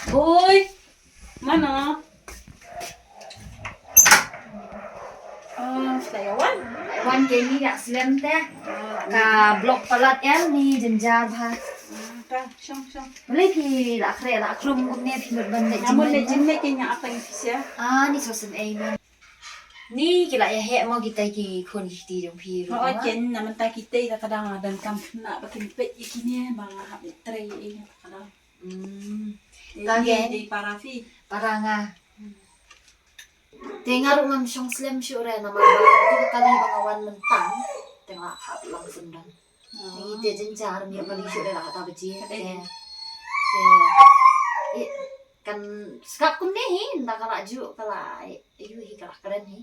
Uy, mana? Sayawan. Wan kay ni dak slim teh. Ka blok palat yan ni jenjar ha. Ta, syong. Boleh pi dak kre dak krum kum ni pi benda Namun na jinne kanya apa yang bisa? Ah ni sosen ai man. Ni kila ya he mo kita ki khon ti dong pi ru. Oo, jen naman ta kita kadang ada kampna bakin pe ikini mga habit tray ini kadang. Kagen Di parafi. paranga. Tengar ngam syong slim syure na ma tu kali bangawan mentang. Tengah hap lang sundan. Ni te jenjar mi bali syure la kata beji. Kan skap kum ni nda kala ju kala iu hi kala keren ni.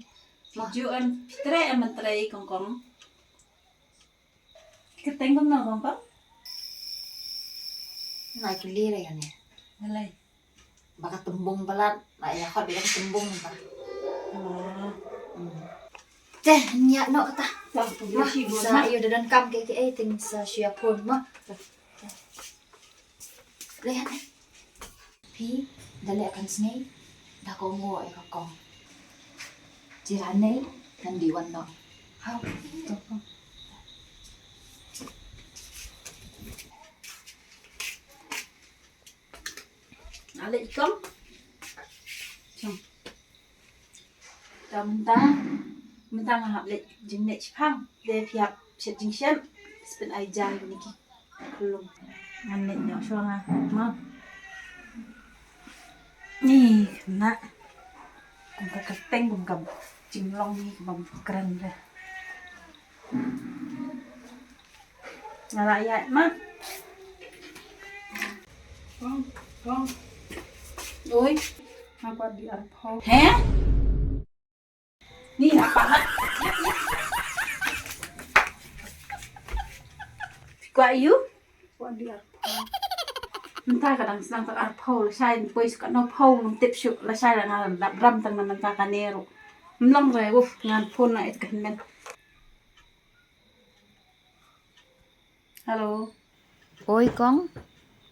Juan tray aman tray kongkong. Ketengkong na kongkong? Naik lire ya ni. Alay. Baka tembung balat, nak ya kau bilang tembung ba. Teh nyak no kata. Mah sa iyo dadan kam ke ting sa siya pun mah. Lihat ni. Pi dali akan snake. Dah kau ngo ay kakong. Jiran ni nan diwan no. Hau. Alay ikom. Syong. Mentang ngahap le jinne chipang. Le piap chet jingshen. Spin ay jang niki. Kulung. Ngane nyo syong ah. Ma. Ni kena. Kung kakateng kung kab jinglong ni kung keren dah. Ngalayat ma. Kong. Ôi, apa di arpau? Heh? Ni apa? Kwa you? Kwa di arpau. Mentah kadang senang tak arpau, saya boy suka no pau, tip syuk, lah saya ngan ram tang nan ta kanero. Mlong re, ngan phone na it kan. Halo. Oi kong.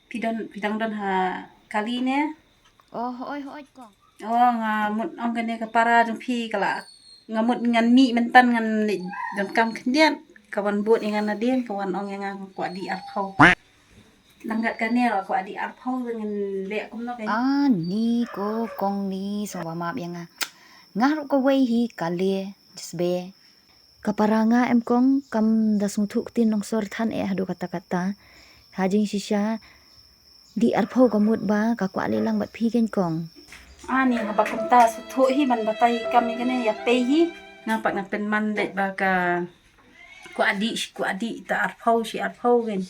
Pidang dan ha kali ni. Oh oi kong. Oh ngamut ang kene ka para jong pi kala ngamut ngan mi mentan ngan dan kam kendian kawan buat ngan nadien kawan ong yang kwa di arpau langgat kane ro kwa di arpau dengan le kum no Ah ni ko kong ni so maap yang ngaru ko wei hi kale jisbe. Kaparanga em kong kam dasung thuk tin nong sor than hadu kata-kata. Hajing sisya di arpau kamut ba kakwa lilang bat pi ken kong. Ani habak kumta suthu hi man batai kami kene ya pe hi ngapak na pen man det ba ka kwa di ta arpau si arpau gen